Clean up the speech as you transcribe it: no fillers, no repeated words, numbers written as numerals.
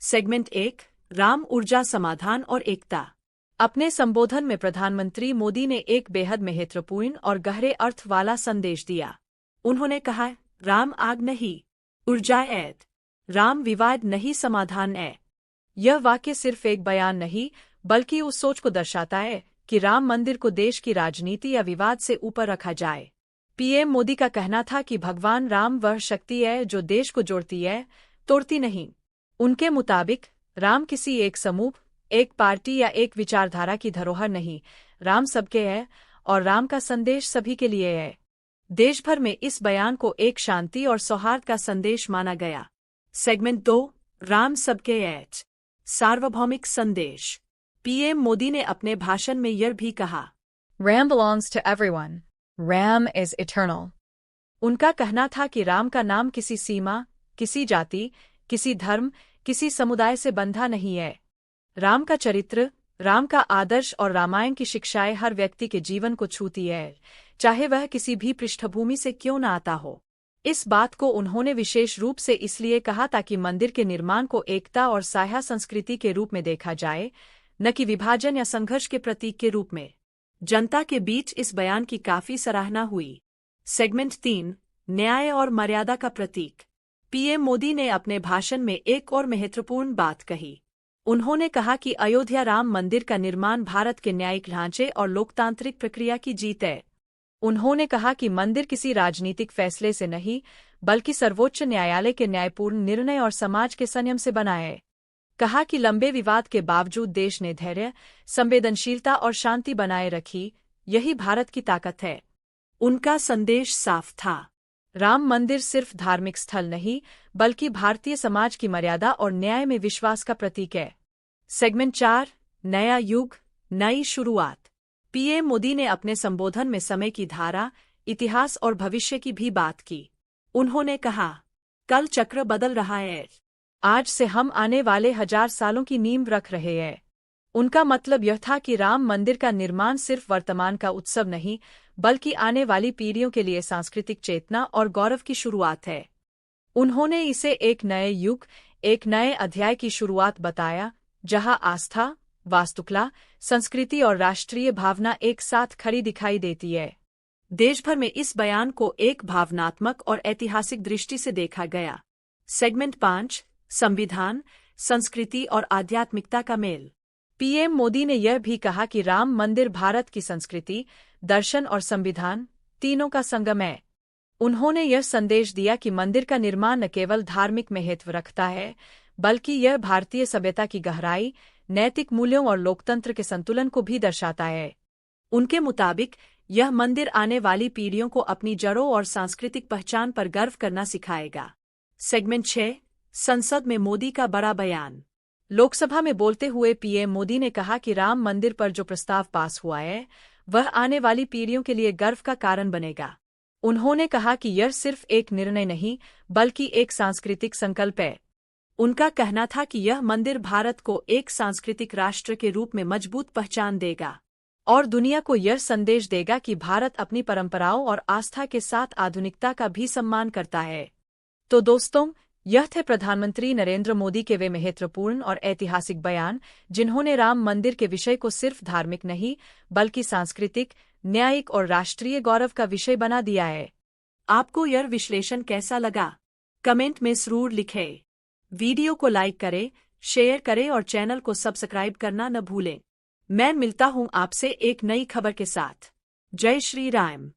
Segment 1 Ram ऊर्जा समाधान और एकता। अपने संबोधन में प्रधानमंत्री मोदी ने एक बेहद महत्वपूर्ण और गहरे अर्थ वाला संदेश दिया। उन्होंने कहा, राम आग नहीं, ऊर्जा है। राम विवाद नहीं, समाधान है। यह वाक्य सिर्फ एक बयान नहीं, बल्कि उस सोच को दर्शाता है कि राम मंदिर को देश की राजनीति या विवाद से ऊपर रखा जाए। पीएम मोदी का कहना था कि भगवान राम वह शक्ति है जो देश को जोड़ती है, तोड़ती नहीं। उनके मुताबिक राम किसी एक समूह, एक पार्टी या एक विचारधारा की धरोहर नहीं, राम सबके है और राम का संदेश सभी के लिए है। देश भर में इस बयान को एक शांति और सौहार्द का संदेश माना गया। सेगमेंट 2 राम सबके है, सार्वभौमिक संदेश। पीएम मोदी ने अपने भाषण में यह भी कहा, Ram belongs to everyone. Ram is eternal. उनका कहना था कि राम का नाम किसी सीमा, किसी जाति, किसी धर्म, किसी समुदाय से बंधा नहीं है। राम का चरित्र, राम का आदर्श और रामायण की शिक्षाएं हर व्यक्ति के जीवन को छूती है, चाहे वह किसी भी पृष्ठभूमि से क्यों न आता हो। इस बात को उन्होंने विशेष रूप से इसलिए कहा ताकि मंदिर के निर्माण को एकता और साझा संस्कृति के रूप में देखा जाए, न कि विभाजन या संघर्ष के प्रतीक के रूप में। जनता के बीच इस बयान की काफी सराहना हुई। सेगमेंट 3 न्याय और मर्यादा का प्रतीक। पीएम मोदी ने अपने भाषण में एक और महत्वपूर्ण बात कही। उन्होंने कहा कि अयोध्या राम मंदिर का निर्माण भारत के न्यायिक ढांचे और लोकतांत्रिक प्रक्रिया की जीत है। उन्होंने कहा कि मंदिर किसी राजनीतिक फैसले से नहीं, बल्कि सर्वोच्च न्यायालय के न्यायपूर्ण निर्णय और समाज के संयम से बना है। कहा कि लंबे विवाद के बावजूद देश ने धैर्य, संवेदनशीलता और शांति बनाए रखी, यही भारत की ताकत है। उनका संदेश साफ था, राम मंदिर सिर्फ धार्मिक स्थल नहीं, बल्कि भारतीय समाज की मर्यादा और न्याय में विश्वास का प्रतीक है। सेगमेंट 4 नया युग, नई शुरुआत। पीएम मोदी ने अपने संबोधन में समय की धारा, इतिहास और भविष्य की भी बात की। उन्होंने कहा, कल चक्र बदल रहा है, आज से हम आने वाले 1000 सालों की नींव रख रहे हैं। उनका मतलब यह था कि राम मंदिर का निर्माण सिर्फ वर्तमान का उत्सव नहीं, बल्कि आने वाली पीढ़ियों के लिए सांस्कृतिक चेतना और गौरव की शुरुआत है। उन्होंने इसे एक नए युग, एक नए अध्याय की शुरुआत बताया, जहां आस्था, वास्तुकला, संस्कृति और राष्ट्रीय भावना एक साथ खड़ी दिखाई देती है। देश भर में इस बयान को एक भावनात्मक और ऐतिहासिक दृष्टि से देखा गया। सेगमेंट 5 संविधान, संस्कृति और आध्यात्मिकता का मेल। पीएम मोदी ने यह भी कहा कि राम मंदिर भारत की संस्कृति, दर्शन और संविधान तीनों का संगम है। उन्होंने यह संदेश दिया कि मंदिर का निर्माण न केवल धार्मिक महत्व रखता है, बल्कि यह भारतीय सभ्यता की गहराई, नैतिक मूल्यों और लोकतंत्र के संतुलन को भी दर्शाता है। उनके मुताबिक यह मंदिर आने वाली पीढ़ियों को अपनी जड़ों और सांस्कृतिक पहचान पर गर्व करना सिखाएगा। सेगमेंट 6 संसद में मोदी का बड़ा बयान। लोकसभा में बोलते हुए पीएम मोदी ने कहा कि राम मंदिर पर जो प्रस्ताव पास हुआ है, वह आने वाली पीढ़ियों के लिए गर्व का कारण बनेगा। उन्होंने कहा कि यह सिर्फ एक निर्णय नहीं, बल्कि एक सांस्कृतिक संकल्प है। उनका कहना था कि यह मंदिर भारत को एक सांस्कृतिक राष्ट्र के रूप में मजबूत पहचान देगा और दुनिया को यह संदेश देगा कि भारत अपनी परंपराओं और आस्था के साथ आधुनिकता का भी सम्मान करता है। तो दोस्तों, यह थे प्रधानमंत्री नरेंद्र मोदी के वे महत्वपूर्ण और ऐतिहासिक बयान, जिन्होंने राम मंदिर के विषय को सिर्फ धार्मिक नहीं, बल्कि सांस्कृतिक, न्यायिक और राष्ट्रीय गौरव का विषय बना दिया है। आपको यह विश्लेषण कैसा लगा? कमेंट में जरूर लिखें। वीडियो को लाइक करें, शेयर करें और चैनल को सब्सक्राइब करना न भूलें। मैं मिलता हूं आपसे एक नई खबर के साथ। जय श्री राम।